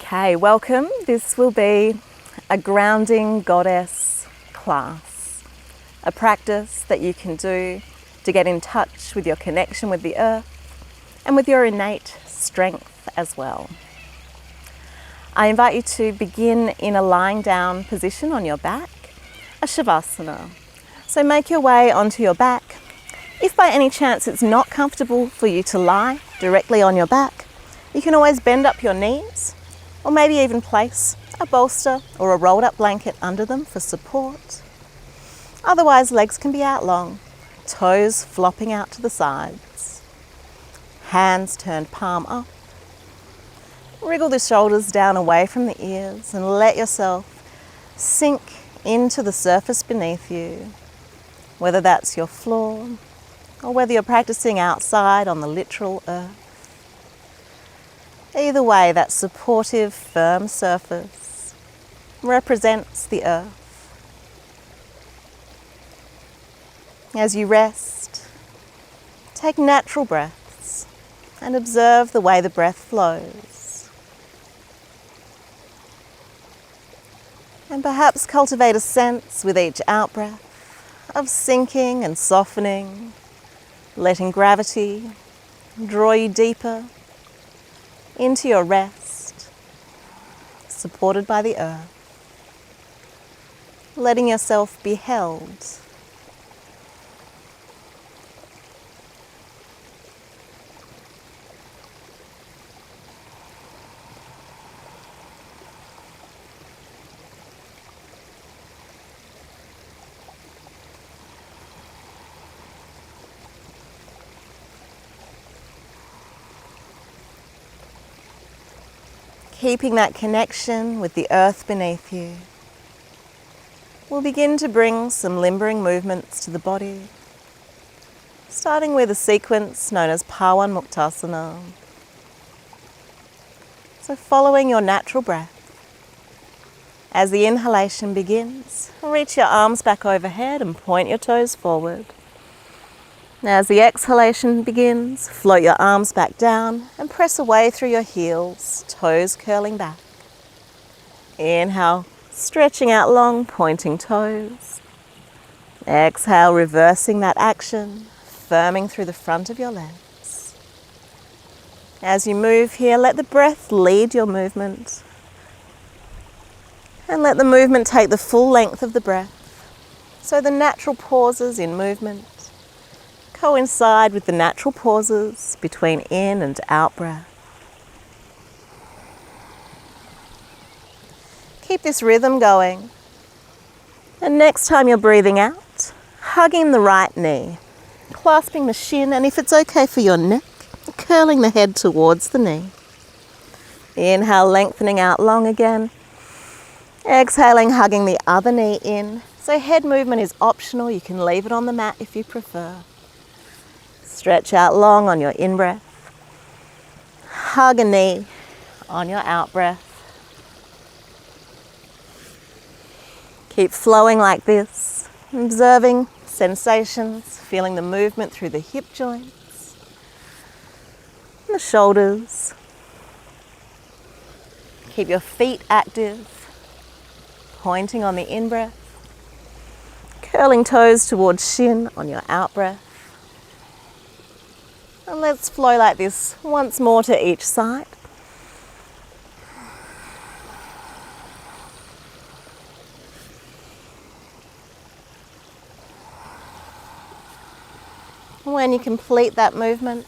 Okay, welcome. This will be a grounding goddess class, a practice that you can do to get in touch with your connection with the earth and with your innate strength as well. I invite you to begin in a lying down position on your back, a shavasana. So make your way onto your back. If by any chance it's not comfortable for you to lie directly on your back, you can always bend up your knees, or maybe even place a bolster or a rolled up blanket under them for support. Otherwise, legs can be out long, toes flopping out to the sides, hands turned palm up. Wriggle the shoulders down away from the ears and let yourself sink into the surface beneath you, whether that's your floor or whether you're practicing outside on the literal earth. Either way, that supportive, firm surface represents the earth. As you rest, take natural breaths and observe the way the breath flows. And perhaps cultivate a sense with each out-breath of sinking and softening, letting gravity draw you deeper into your rest, supported by the earth, letting yourself be held. Keeping that connection with the earth beneath you, we'll begin to bring some limbering movements to the body, starting with a sequence known as Pawanmuktasana. So following your natural breath, as the inhalation begins, reach your arms back overhead and point your toes forward. As the exhalation begins, float your arms back down and press away through your heels, toes curling back. Inhale, stretching out long, pointing toes. Exhale, reversing that action, firming through the front of your legs. As you move here, let the breath lead your movement. And let the movement take the full length of the breath. So the natural pauses in movement coincide with the natural pauses between in and out breath. Keep this rhythm going. And next time you're breathing out, hugging the right knee, clasping the shin, and if it's okay for your neck, curling the head towards the knee. Inhale, lengthening out long again. Exhaling, hugging the other knee in. So head movement is optional. You can leave it on the mat if you prefer. Stretch out long on your in-breath. Hug a knee on your out-breath. Keep flowing like this, observing sensations, feeling the movement through the hip joints, and the shoulders. Keep your feet active, pointing on the in-breath, curling toes towards shin on your out-breath. And let's flow like this once more to each side. When you complete that movement,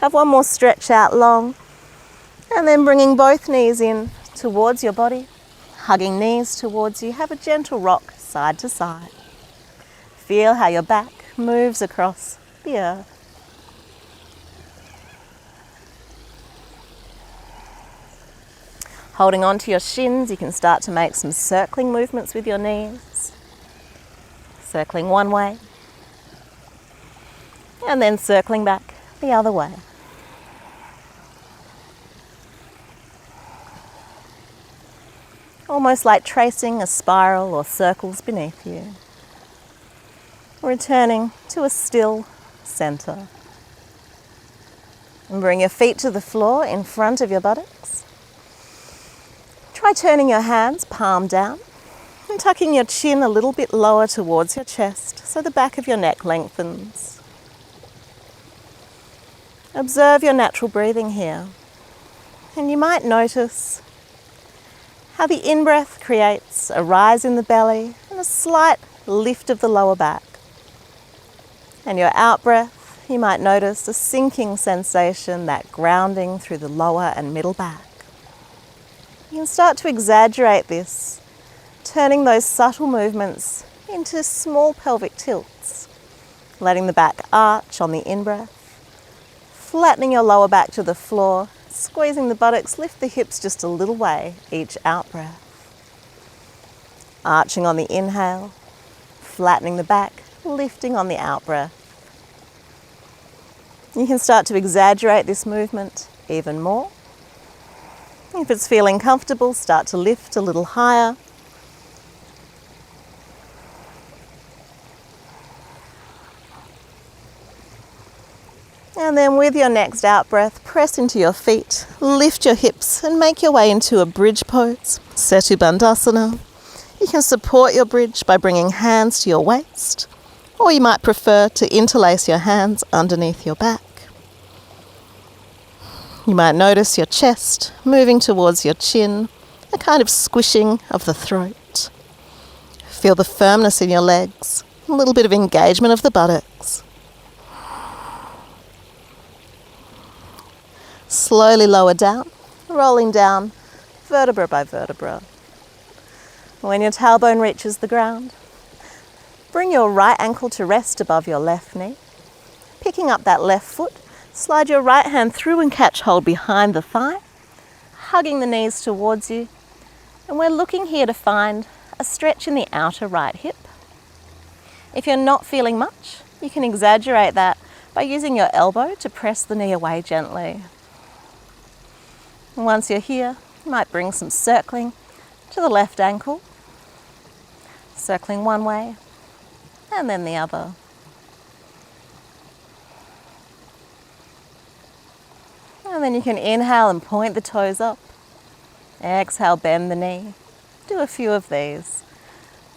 have one more stretch out long, and then bringing both knees in towards your body, hugging knees towards you. Have a gentle rock side to side. Feel how your back moves across the earth. Holding on to your shins, you can start to make some circling movements with your knees. Circling one way, and then circling back the other way. Almost like tracing a spiral or circles beneath you. Returning to a still center. And bring your feet to the floor in front of your buttocks. Try turning your hands palm down and tucking your chin a little bit lower towards your chest so the back of your neck lengthens. Observe your natural breathing here, and you might notice how the in-breath creates a rise in the belly and a slight lift of the lower back. And your out-breath, you might notice a sinking sensation, that grounding through the lower and middle back. You can start to exaggerate this, turning those subtle movements into small pelvic tilts, letting the back arch on the in-breath, flattening your lower back to the floor, squeezing the buttocks, lift the hips just a little way each out-breath. Arching on the inhale, flattening the back, lifting on the out-breath. You can start to exaggerate this movement even more. If it's feeling comfortable, start to lift a little higher. And then with your next out-breath, press into your feet, lift your hips and make your way into a bridge pose, Setu Bandhasana. You can support your bridge by bringing hands to your waist, or you might prefer to interlace your hands underneath your back. You might notice your chest moving towards your chin, a kind of squishing of the throat. Feel the firmness in your legs, a little bit of engagement of the buttocks. Slowly lower down, rolling down vertebra by vertebra. When your tailbone reaches the ground, bring your right ankle to rest above your left knee. Picking up that left foot, slide your right hand through and catch hold behind the thigh, hugging the knees towards you. And we're looking here to find a stretch in the outer right hip. If you're not feeling much, you can exaggerate that by using your elbow to press the knee away gently. And once you're here, you might bring some circling to the left ankle, circling one way and then the other. And then you can inhale and point the toes up. Exhale, bend the knee. Do a few of these,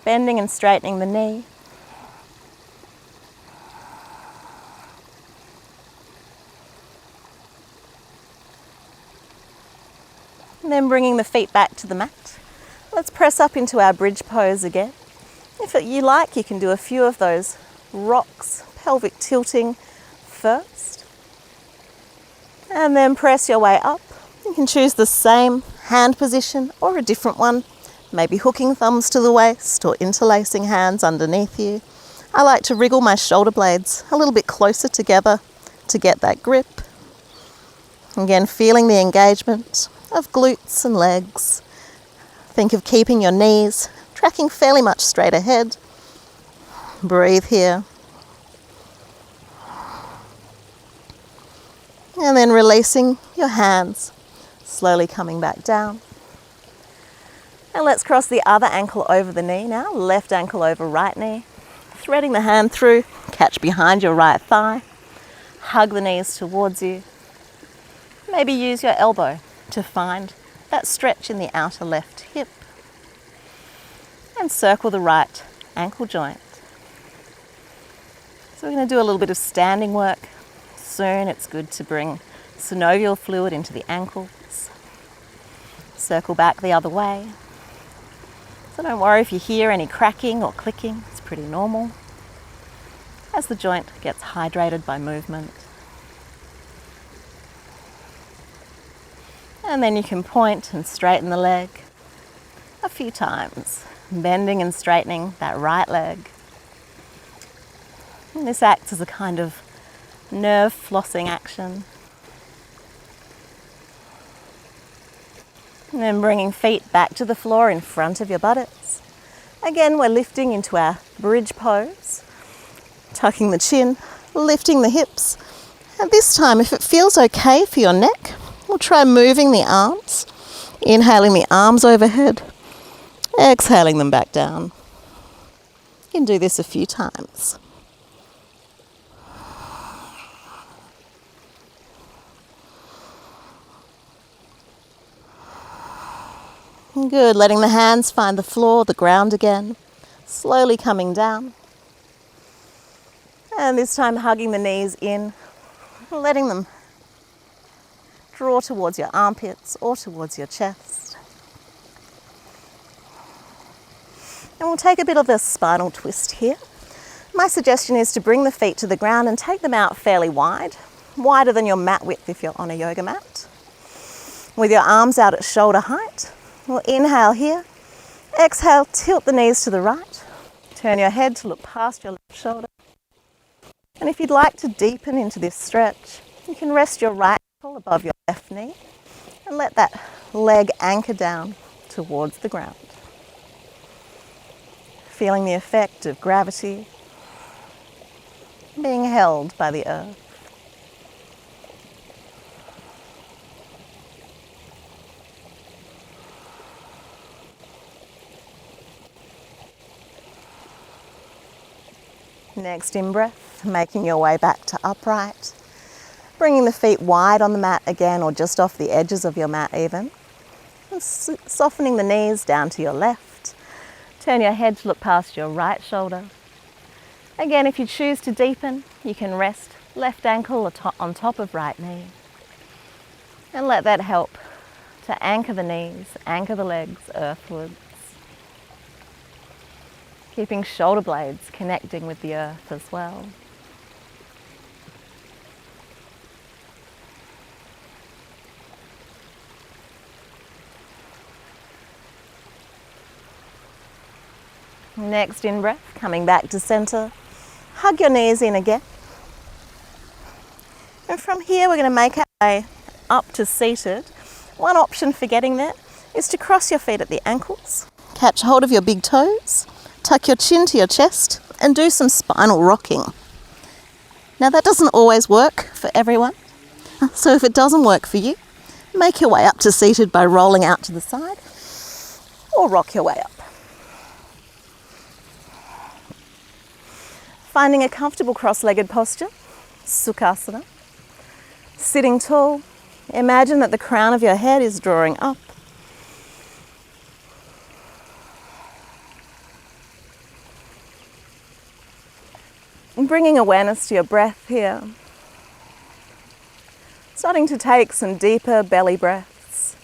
bending and straightening the knee. And then bringing the feet back to the mat. Let's press up into our bridge pose again. If you like, you can do a few of those rocks, pelvic tilting first. And then press your way up. You can choose the same hand position or a different one, maybe hooking thumbs to the waist or interlacing hands underneath you. I like to wriggle my shoulder blades a little bit closer together to get that grip. Again, feeling the engagement of glutes and legs. Think of keeping your knees tracking fairly much straight ahead. Breathe here. And then releasing your hands, slowly coming back down. And let's cross the other ankle over the knee now, left ankle over right knee. Threading the hand through, catch behind your right thigh. Hug the knees towards you. Maybe use your elbow to find that stretch in the outer left hip. And circle the right ankle joint. So we're going to do a little bit of standing work. Soon it's good to bring synovial fluid into the ankles. Circle back the other way. So don't worry if you hear any cracking or clicking, it's pretty normal as the joint gets hydrated by movement. And then you can point and straighten the leg a few times, bending and straightening that right leg. And this acts as a kind of nerve flossing action. And then bringing feet back to the floor in front of your buttocks. Again, we're lifting into our bridge pose, tucking the chin, lifting the hips. And this time, if it feels okay for your neck, we'll try moving the arms, inhaling the arms overhead, exhaling them back down. You can do this a few times. Good, letting the hands find the floor, the ground again, slowly coming down. And this time hugging the knees in, letting them draw towards your armpits or towards your chest. And we'll take a bit of a spinal twist here. My suggestion is to bring the feet to the ground and take them out fairly wide, wider than your mat width if you're on a yoga mat. With your arms out at shoulder height, we'll inhale here. Exhale, tilt the knees to the right. Turn your head to look past your left shoulder. And if you'd like to deepen into this stretch, you can rest your right ankle above your left knee and let that leg anchor down towards the ground. Feeling the effect of gravity being held by the earth. Next in-breath, making your way back to upright, bringing the feet wide on the mat again or just off the edges of your mat even, and softening the knees down to your left. Turn your head to look past your right shoulder. Again, if you choose to deepen, you can rest left ankle on top of right knee and let that help to anchor the knees, anchor the legs earthwards. Keeping shoulder blades connecting with the earth as well. Next in-breath, coming back to center. Hug your knees in again. And from here we're going to make our way up to seated. One option for getting there is to cross your feet at the ankles, catch hold of your big toes, tuck your chin to your chest and do some spinal rocking. Now that doesn't always work for everyone, so if it doesn't work for you, make your way up to seated by rolling out to the side or rock your way up. Finding a comfortable cross-legged posture, Sukhasana. Sitting tall, imagine that the crown of your head is drawing up. And bringing awareness to your breath here. Starting to take some deeper belly breaths.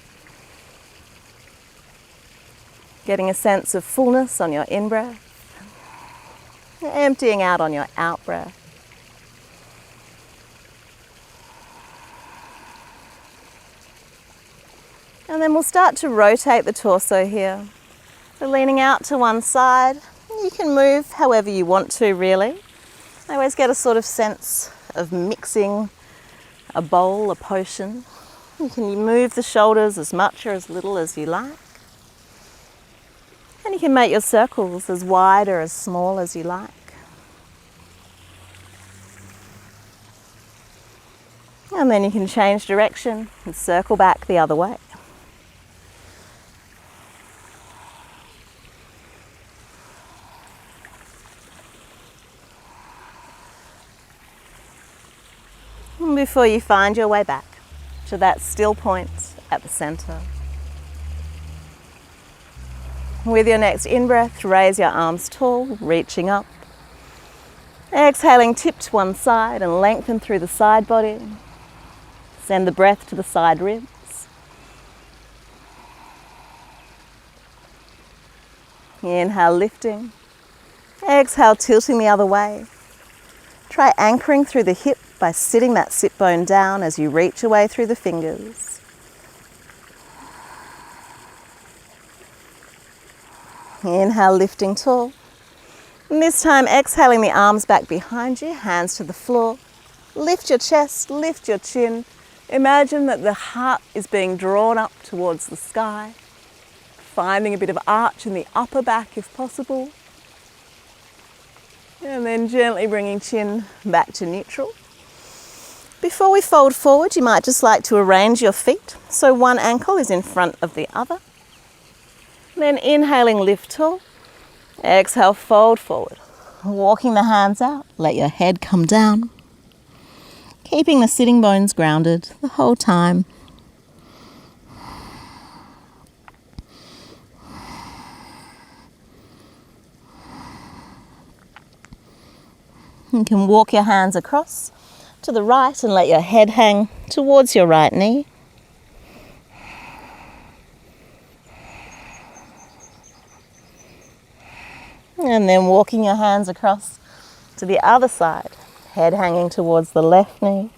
Getting a sense of fullness on your in-breath. Emptying out on your out-breath. And then we'll start to rotate the torso here. So leaning out to one side. You can move however you want to really. I always get a sort of sense of mixing a bowl, a potion. You can move the shoulders as much or as little as you like. And you can make your circles as wide or as small as you like. And then you can change direction and circle back the other way. And before you find your way back to that still point at the center. With your next in-breath, raise your arms tall, reaching up. Exhaling, tip to one side and lengthen through the side body. Send the breath to the side ribs. Inhale, lifting. Exhale, tilting the other way. Try anchoring through the hip by sitting that sit bone down as you reach away through the fingers. Inhale, lifting tall. And this time exhaling the arms back behind you, hands to the floor. Lift your chest, lift your chin. Imagine that the heart is being drawn up towards the sky. Finding a bit of arch in the upper back if possible. And then gently bringing chin back to neutral. Before we fold forward, you might just like to arrange your feet so one ankle is in front of the other. Then inhaling, lift tall. Exhale, fold forward. Walking the hands out, let your head come down. Keeping the sitting bones grounded the whole time. You can walk your hands across to the right and let your head hang towards your right knee. And then walking your hands across to the other side, head hanging towards the left knee.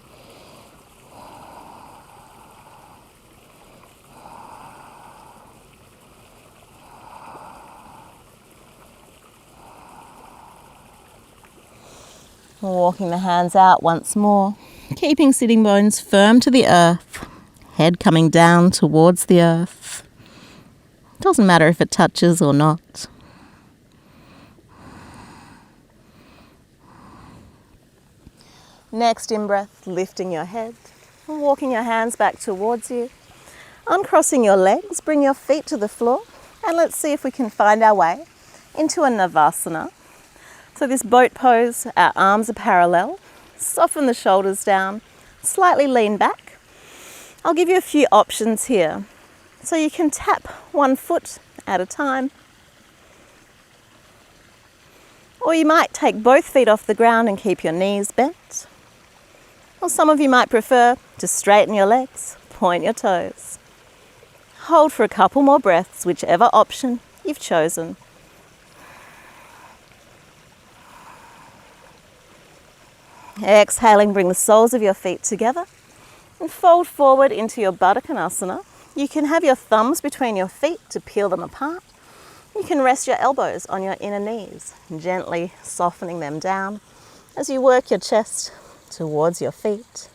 Walking the hands out once more, keeping sitting bones firm to the earth, head coming down towards the earth. Doesn't matter if it touches or not. Next in-breath, lifting your head, and walking your hands back towards you. Uncrossing your legs, bring your feet to the floor, and let's see if we can find our way into a Navasana. So this boat pose, our arms are parallel, soften the shoulders down, slightly lean back. I'll give you a few options here. So you can tap one foot at a time, or you might take both feet off the ground and keep your knees bent. Or some of you might prefer to straighten your legs, point your toes. Hold for a couple more breaths, whichever option you've chosen. Exhaling, bring the soles of your feet together and fold forward into your Baddha Konasana. You can have your thumbs between your feet to peel them apart. You can rest your elbows on your inner knees, gently softening them down as you work your chest towards your feet.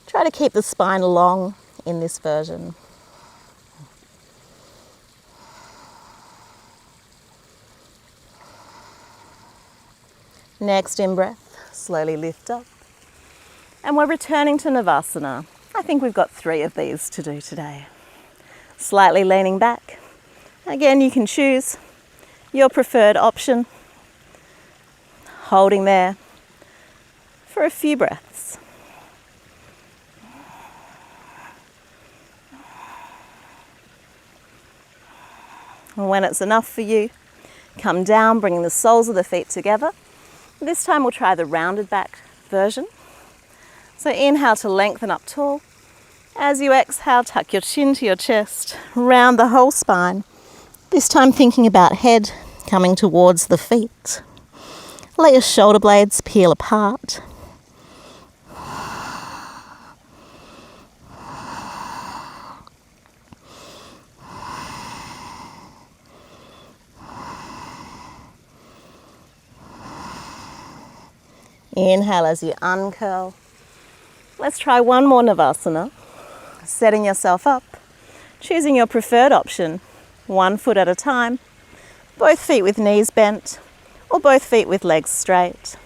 Try to keep the spine long in this version. Next in-breath. Slowly lift up. And we're returning to Navasana. I think we've got 3 of these to do today. Slightly leaning back. Again, you can choose your preferred option. Holding there for a few breaths. And when it's enough for you, come down, bringing the soles of the feet together. This time we'll try the rounded back version. So inhale to lengthen up tall. As you exhale, tuck your chin to your chest, round the whole spine. This time thinking about head coming towards the feet. Let your shoulder blades peel apart. Inhale as you uncurl. Let's try one more Navasana. Setting yourself up, choosing your preferred option, 1 foot at a time, both feet with knees bent, or both feet with legs straight.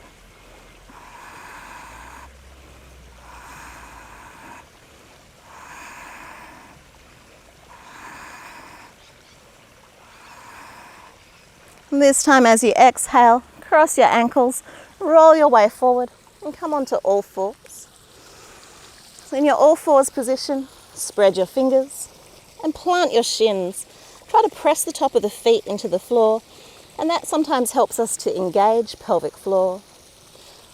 And this time as you exhale, cross your ankles, roll your way forward and come onto all fours. So in your all fours position, spread your fingers and plant your shins. Try to press the top of the feet into the floor, and that sometimes helps us to engage pelvic floor.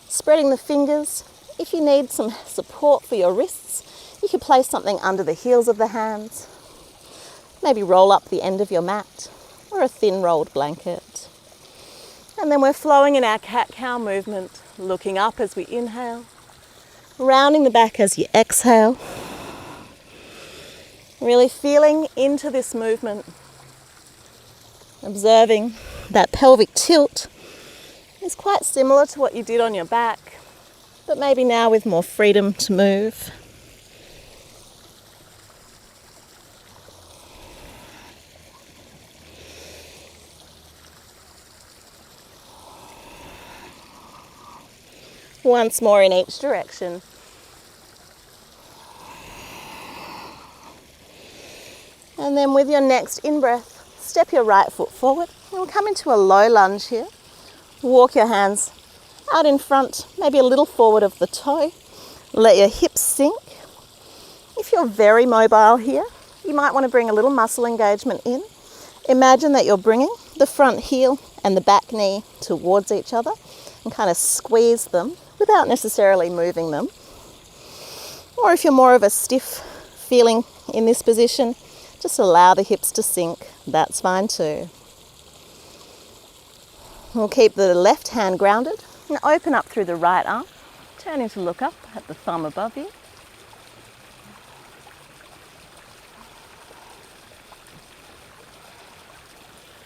Spreading the fingers. If you need some support for your wrists, you could place something under the heels of the hands. Maybe roll up the end of your mat or a thin rolled blanket. And then we're flowing in our cat-cow movement, looking up as we inhale, rounding the back as you exhale. Really feeling into this movement, observing that pelvic tilt is quite similar to what you did on your back, but maybe now with more freedom to move. Once more in each direction. And then with your next in-breath, step your right foot forward. We'll come into a low lunge here. Walk your hands out in front, maybe a little forward of the toe. Let your hips sink. If you're very mobile here, you might want to bring a little muscle engagement in. Imagine that you're bringing the front heel and the back knee towards each other, and kind of squeeze them without necessarily moving them. Or if you're more of a stiff feeling in this position, just allow the hips to sink. That's fine too. We'll keep the left hand grounded and open up through the right arm, turning to look up at the thumb above you.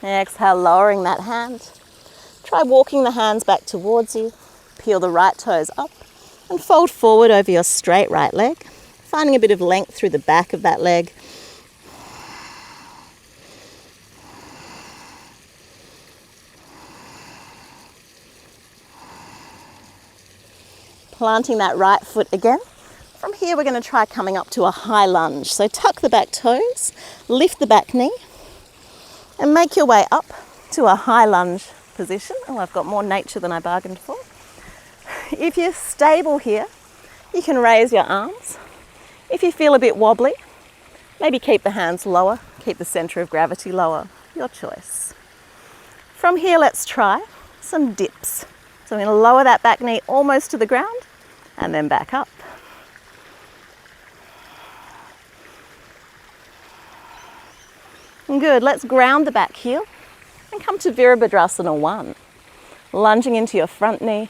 Exhale, lowering that hand. Try walking the hands back towards you. Peel the right toes up and fold forward over your straight right leg, finding a bit of length through the back of that leg. Planting that right foot again. From here, we're going to try coming up to a high lunge. So tuck the back toes, lift the back knee, and make your way up to a high lunge position. Oh, I've got more nature than I bargained for. If you're stable here, you can raise your arms. If you feel a bit wobbly, maybe keep the hands lower, keep the center of gravity lower, your choice. From here, let's try some dips. So I'm going to lower that back knee almost to the ground and then back up. Good, let's ground the back heel and come to Virabhadrasana 1. Lunging into your front knee,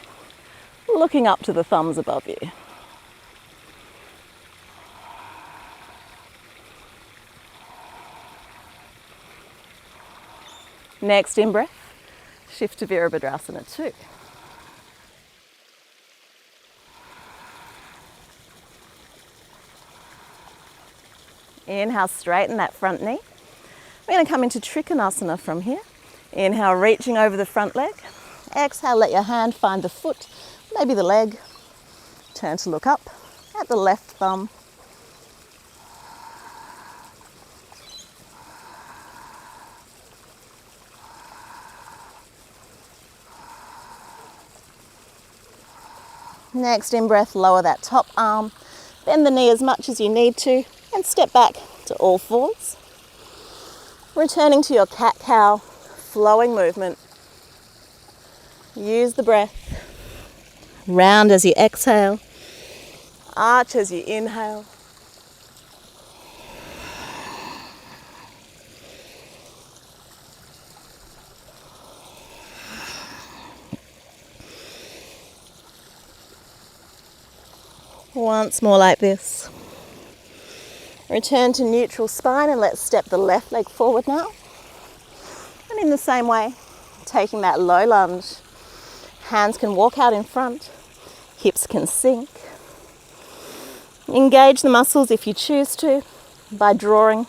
looking up to the thumbs above you. Next in-breath, shift to Virabhadrasana 2. Inhale, straighten that front knee. We're going to come into Trikonasana from here. Inhale, reaching over the front leg. Exhale, let your hand find the foot, maybe the leg. Turn to look up at the left thumb. Next in-breath, lower that top arm. Bend the knee as much as you need to and step back to all fours. Returning to your cat-cow, flowing movement. Use the breath. Round as you exhale. Arch as you inhale. Once more like this. Return to neutral spine and let's step the left leg forward now. And in the same way, taking that low lunge, hands can walk out in front, hips can sink. Engage the muscles if you choose to by drawing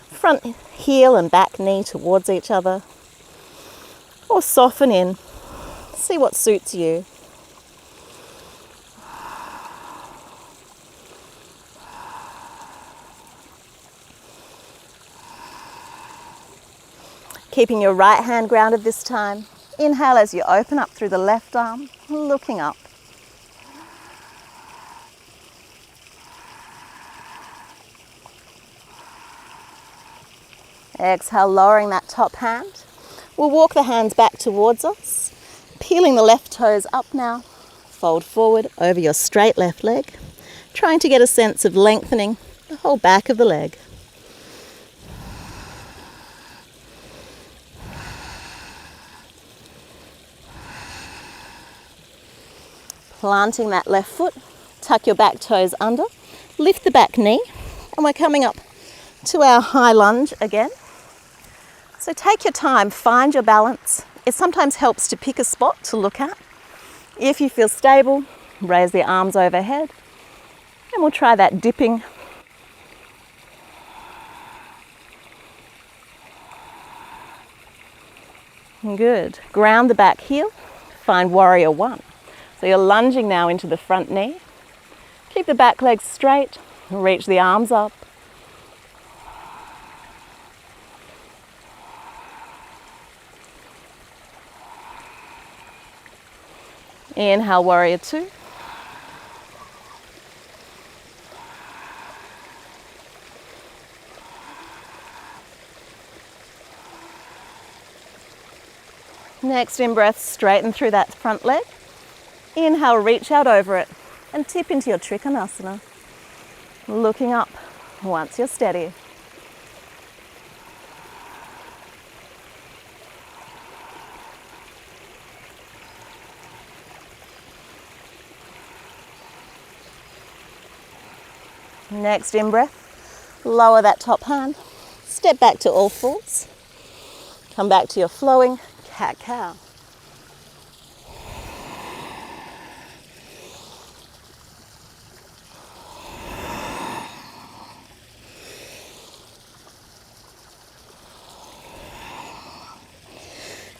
front heel and back knee towards each other, or soften in, see what suits you. Keeping your right hand grounded this time. Inhale as you open up through the left arm, looking up. Exhale, lowering that top hand. We'll walk the hands back towards us, peeling the left toes up now. Fold forward over your straight left leg, trying to get a sense of lengthening the whole back of the leg. Planting that left foot, tuck your back toes under, lift the back knee, and we're coming up to our high lunge again. So take your time, find your balance. It sometimes helps to pick a spot to look at. If you feel stable, raise the arms overhead, and we'll try that dipping. Good. Ground the back heel, find warrior 1. So you're lunging now into the front knee. Keep the back leg straight, reach the arms up. Inhale, warrior 2. Next in-breath, straighten through that front leg. Inhale, reach out over it and tip into your Trikonasana. Looking up once you're steady. Next in-breath, lower that top hand, step back to all fours, come back to your flowing cat-cow.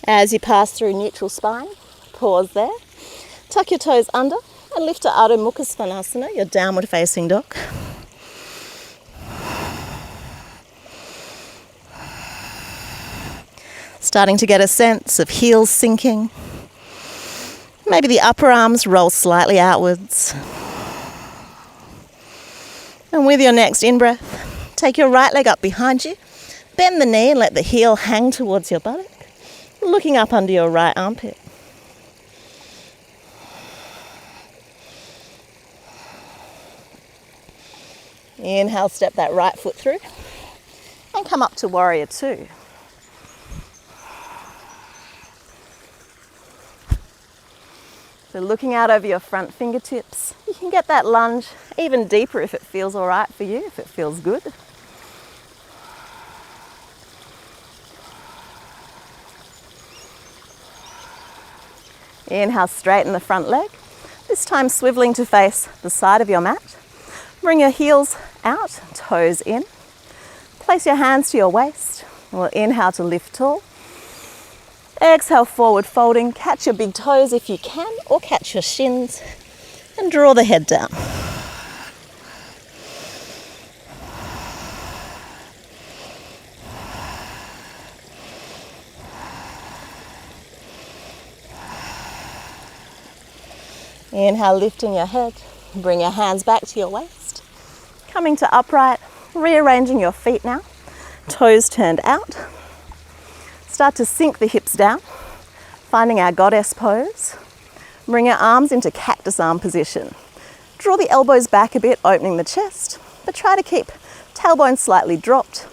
As you pass through neutral spine, pause there, tuck your toes under and lift to Adho Mukha Svanasana, your downward facing dog. Starting to get a sense of heels sinking. Maybe the upper arms roll slightly outwards. And with your next in-breath, take your right leg up behind you, bend the knee and let the heel hang towards your buttock, looking up under your right armpit. Inhale, step that right foot through and come up to Warrior Two. So looking out over your front fingertips, you can get that lunge even deeper if it feels all right for you, if it feels good. Inhale, straighten the front leg, this time swiveling to face the side of your mat. Bring your heels out, toes in. Place your hands to your waist. We'll inhale to lift tall. Exhale, forward folding. Catch your big toes if you can, or catch your shins, and draw the head down. Inhale, lifting your head. Bring your hands back to your waist. Coming to upright, rearranging your feet now. Toes turned out. Start to sink the hips down, finding our goddess pose. Bring your arms into cactus arm position. Draw the elbows back a bit, opening the chest, but try to keep tailbone slightly dropped.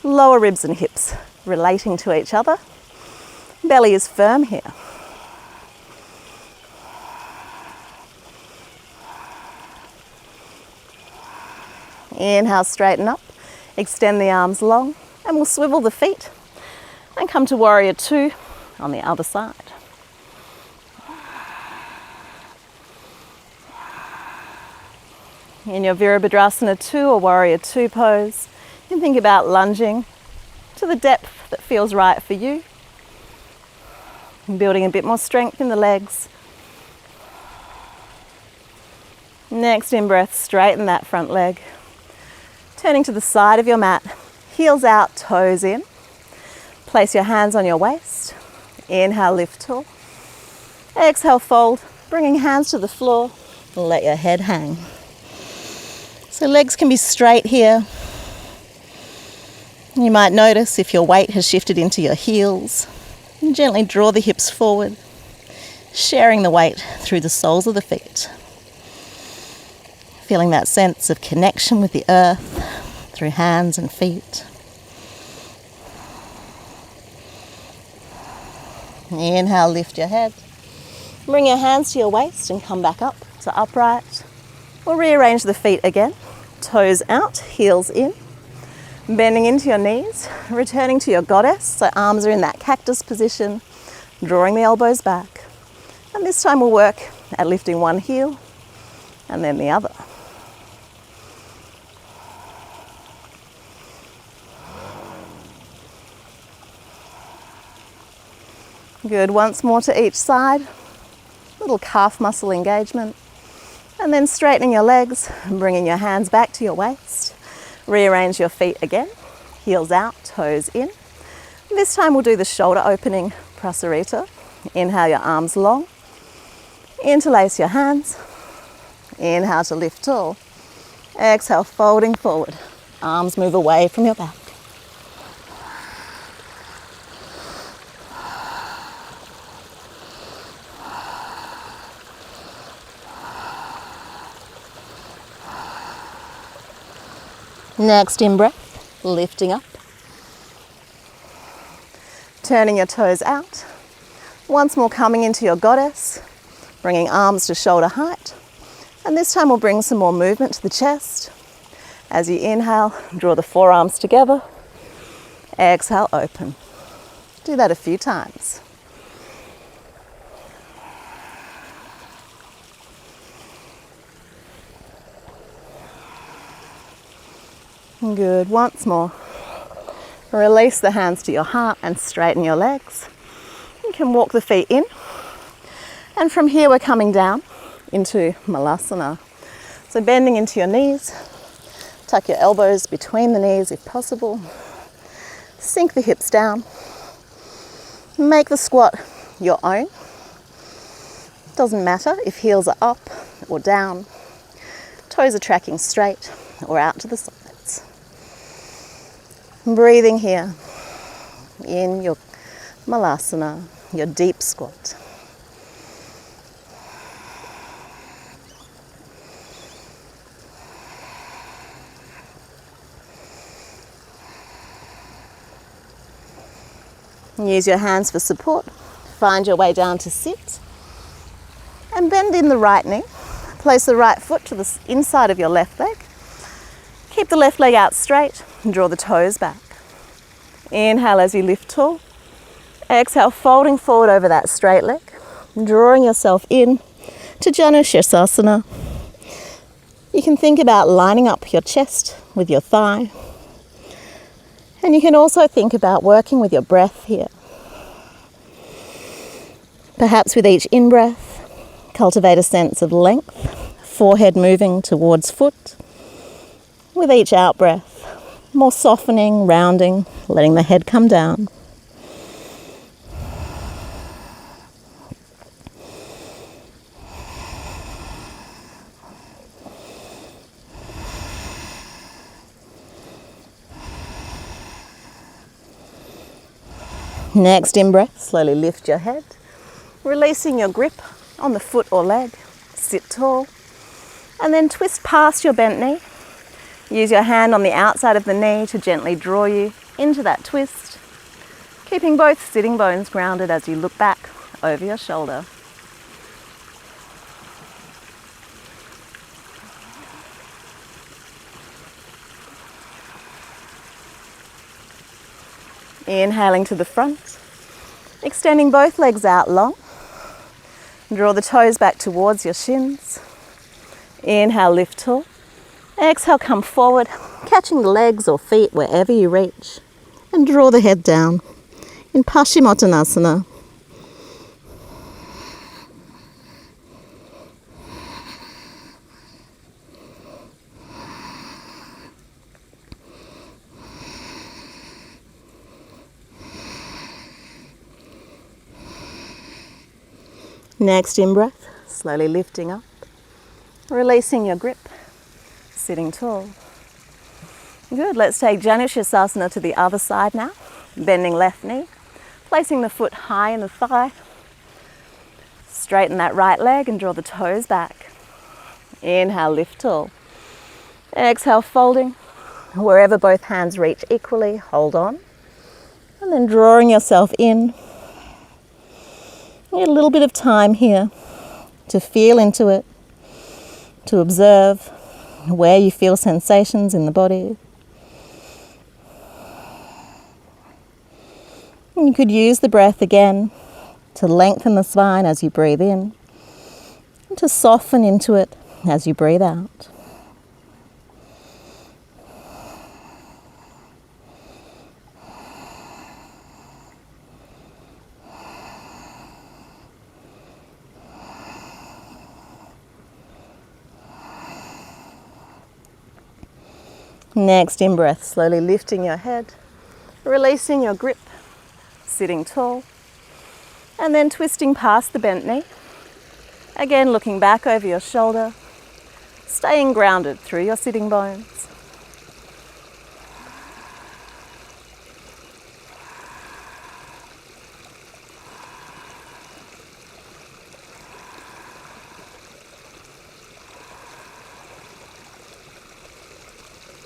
Lower ribs and hips relating to each other. Belly is firm here. Inhale, straighten up, extend the arms long, and we'll swivel the feet and come to Warrior Two on the other side. In your Virabhadrasana 2 or Warrior 2 pose, you can think about lunging to the depth that feels right for you, and building a bit more strength in the legs. Next in-breath, straighten that front leg. Turning to the side of your mat, heels out, toes in. Place your hands on your waist. Inhale, lift tall. Exhale, fold, bringing hands to the floor and let your head hang. So legs can be straight here. You might notice if your weight has shifted into your heels. And gently draw the hips forward, sharing the weight through the soles of the feet. Feeling that sense of connection with the earth through hands and feet. Inhale, lift your head. Bring your hands to your waist and come back up to upright. We'll rearrange the feet again. Toes out, heels in. Bending into your knees, returning to your goddess. So arms are in that cactus position, drawing the elbows back. And this time we'll work at lifting one heel and then the other. Good, once more to each side. Little calf muscle engagement. And then straightening your legs and bringing your hands back to your waist. Rearrange your feet again. Heels out, toes in. This time we'll do the shoulder opening prasarita. Inhale your arms long. Interlace your hands. Inhale to lift tall. Exhale, folding forward. Arms move away from your back. Next in-breath, lifting up. Turning your toes out. Once more coming into your goddess, bringing arms to shoulder height. And this time we'll bring some more movement to the chest. As you inhale, draw the forearms together. Exhale, open. Do that a few times. Good, once more. Release the hands to your heart and straighten your legs. You can walk the feet in. And from here we're coming down into Malasana. So bending into your knees, tuck your elbows between the knees if possible. Sink the hips down. Make the squat your own. Doesn't matter if heels are up or down. Toes are tracking straight or out to the sides. Breathing here in your Malasana, your deep squat. Use your hands for support. Find your way down to sit. And bend in the right knee. Place the right foot to the inside of your left leg. Keep the left leg out straight and draw the toes back. Inhale as you lift tall. Exhale, folding forward over that straight leg. Drawing yourself in to Janushirasana. You can think about lining up your chest with your thigh. And you can also think about working with your breath here. Perhaps with each in-breath, cultivate a sense of length, forehead moving towards foot. With each out-breath, more softening, rounding, letting the head come down. Next in-breath, slowly lift your head, releasing your grip on the foot or leg. Sit tall, and then twist past your bent knee. Use your hand on the outside of the knee to gently draw you into that twist, keeping both sitting bones grounded as you look back over your shoulder. Inhaling to the front, extending both legs out long. Draw the toes back towards your shins. Inhale, lift tall. Exhale, come forward, catching the legs or feet wherever you reach. And draw the head down in Paschimottanasana. Next in-breath, slowly lifting up, releasing your grip, sitting tall. Good, let's take Janushirasana to the other side now, bending left knee, placing the foot high in the thigh, straighten that right leg and draw the toes back. Inhale, lift tall. Exhale, folding, wherever both hands reach equally, hold on, and then drawing yourself in. Need a little bit of time here to feel into it, to observe where you feel sensations in the body. And you could use the breath again to lengthen the spine as you breathe in, and to soften into it as you breathe out. Next in-breath, slowly lifting your head, releasing your grip, sitting tall, and then twisting past the bent knee. Again, looking back over your shoulder, staying grounded through your sitting bones.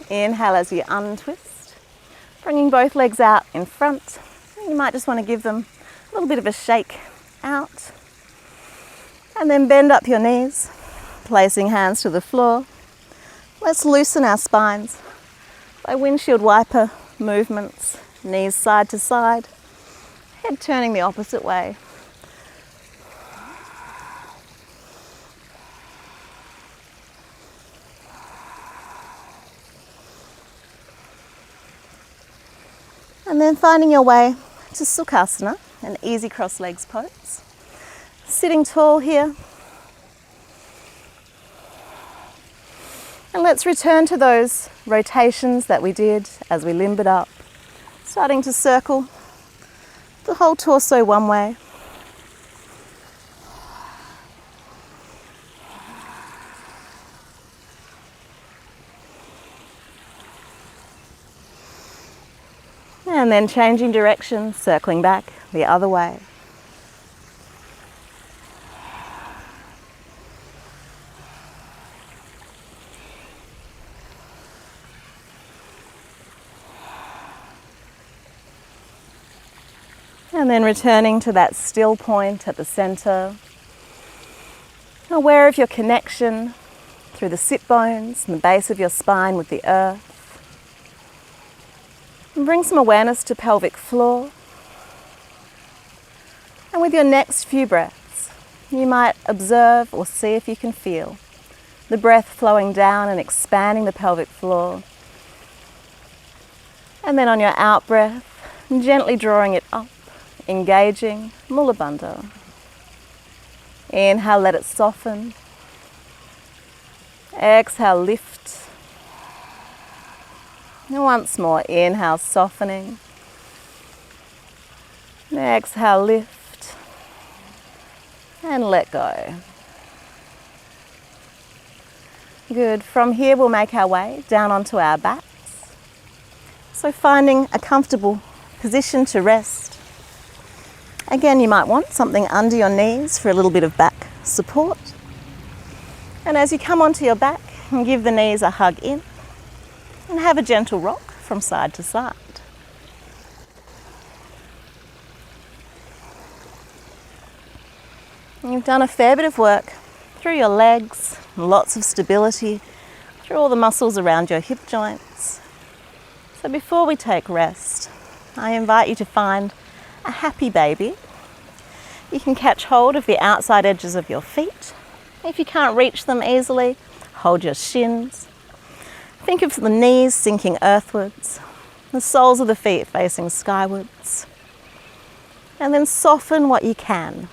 Inhale as you untwist, bringing both legs out in front. You might just want to give them a little bit of a shake out. And then bend up your knees, placing hands to the floor. Let's loosen our spines by windshield wiper movements, knees side to side, head turning the opposite way. And then finding your way to Sukhasana, an easy cross legs pose. Sitting tall here. And let's return to those rotations that we did as we limbered up, starting to circle the whole torso one way. And then changing direction, circling back the other way. And then returning to that still point at the center, aware of your connection through the sit bones and the base of your spine with the earth. And bring some awareness to pelvic floor. And with your next few breaths, you might observe or see if you can feel the breath flowing down and expanding the pelvic floor. And then on your out breath, gently drawing it up, engaging Mula Bandha. Inhale, let it soften. Exhale, lift. And once more, inhale, softening. Exhale, lift. And let go. Good. From here, we'll make our way down onto our backs. So finding a comfortable position to rest. Again, you might want something under your knees for a little bit of back support. And as you come onto your back, give the knees a hug in and have a gentle rock from side to side. You've done a fair bit of work through your legs, lots of stability through all the muscles around your hip joints. So before we take rest, I invite you to find a happy baby. You can catch hold of the outside edges of your feet. If you can't reach them easily, hold your shins. Think of the knees sinking earthwards, the soles of the feet facing skywards. And then soften what you can.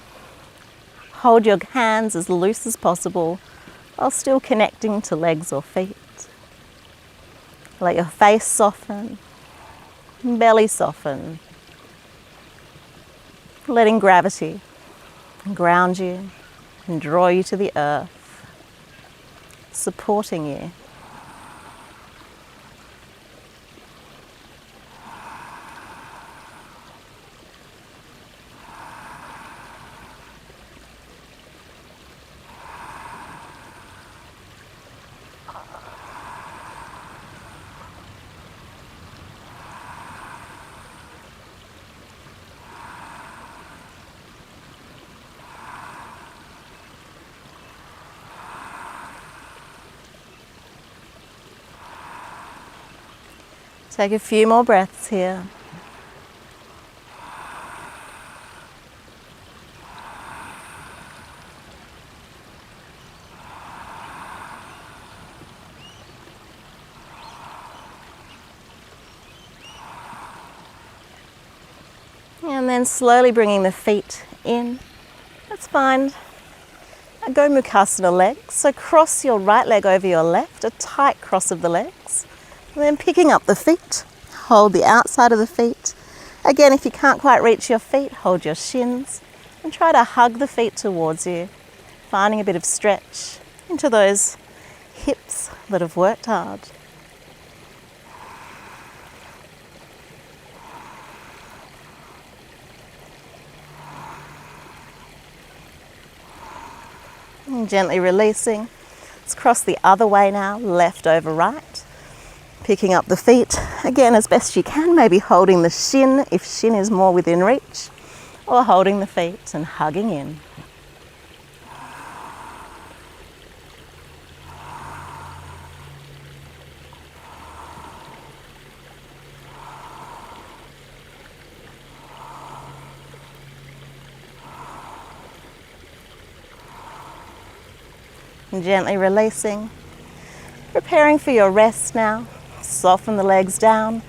Hold your hands as loose as possible while still connecting to legs or feet. Let your face soften, belly soften. Letting gravity ground you and draw you to the earth, supporting you. Take a few more breaths here. And then slowly bringing the feet in. Let's find a Gomukhasana leg. So cross your right leg over your left, a tight cross of the legs. And then picking up the feet, hold the outside of the feet. Again, if you can't quite reach your feet, hold your shins and try to hug the feet towards you, finding a bit of stretch into those hips that have worked hard. And gently releasing. Let's cross the other way now, left over right. Picking up the feet, again as best you can, maybe holding the shin if shin is more within reach, or holding the feet and hugging in. And gently releasing, preparing for your rest now. Soften the legs down.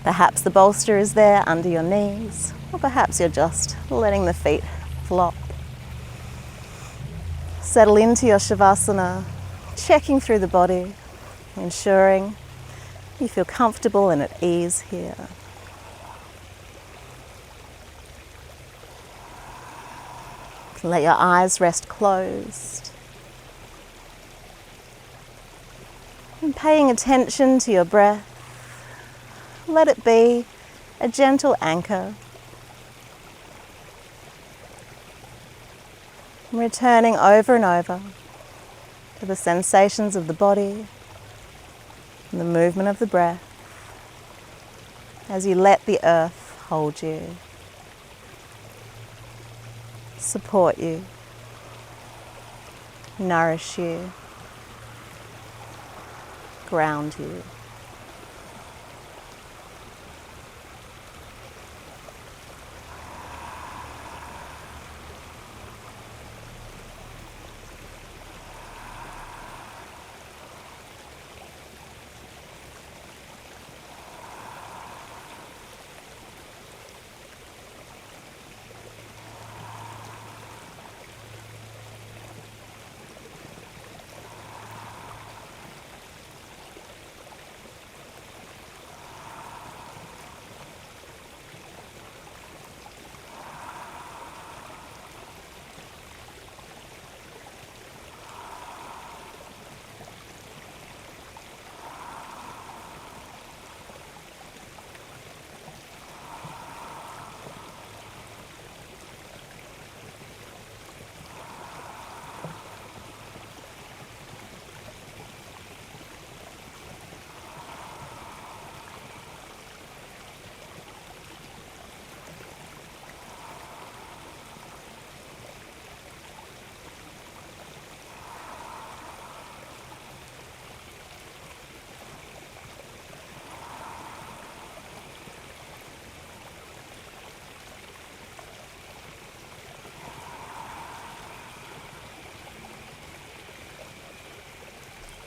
Perhaps the bolster is there under your knees, or perhaps you're just letting the feet flop. Settle into your Shavasana, checking through the body, ensuring you feel comfortable and at ease here. Let your eyes rest closed. And paying attention to your breath, let it be a gentle anchor. Returning over and over to the sensations of the body and the movement of the breath as you let the earth hold you, support you, nourish you, ground you.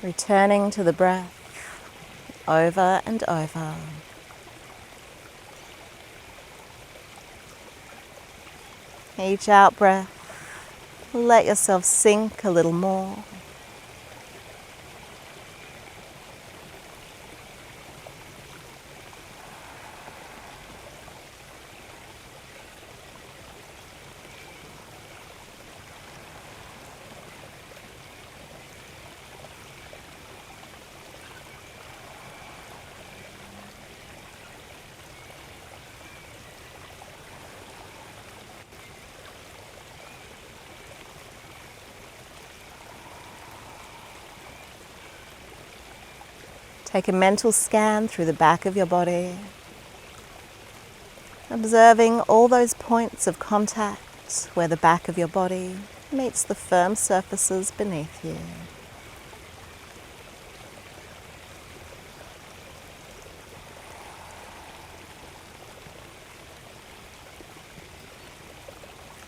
Returning to the breath over and over. Each out breath, let yourself sink a little more. Take a mental scan through the back of your body, observing all those points of contact where the back of your body meets the firm surfaces beneath you.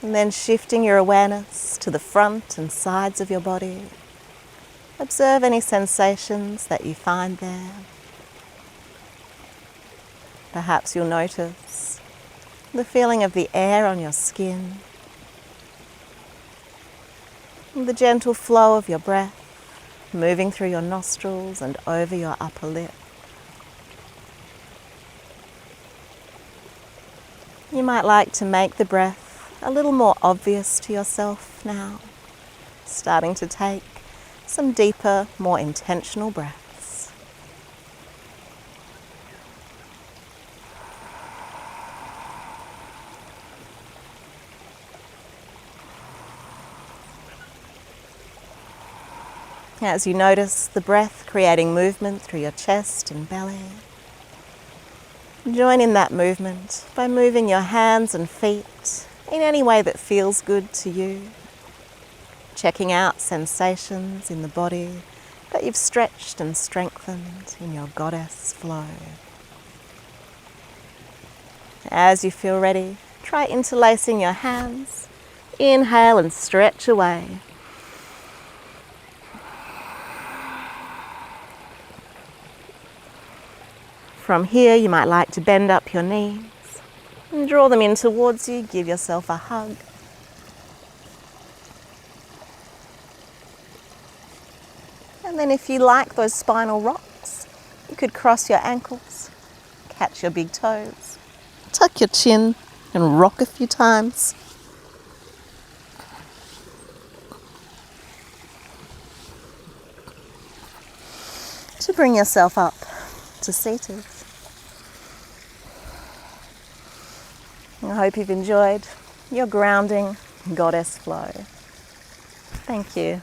And then shifting your awareness to the front and sides of your body. Observe any sensations that you find there. Perhaps you'll notice the feeling of the air on your skin, and the gentle flow of your breath moving through your nostrils and over your upper lip. You might like to make the breath a little more obvious to yourself now, starting to take some deeper, more intentional breaths. As you notice the breath creating movement through your chest and belly, join in that movement by moving your hands and feet in any way that feels good to you, checking out sensations in the body that you've stretched and strengthened in your goddess flow. As you feel ready, try interlacing your hands. Inhale and stretch away. From here, you might like to bend up your knees and draw them in towards you. Give yourself a hug. And then if you like those spinal rocks, you could cross your ankles, catch your big toes, tuck your chin and rock a few times. To bring yourself up to seated. I hope you've enjoyed your grounding goddess flow. Thank you.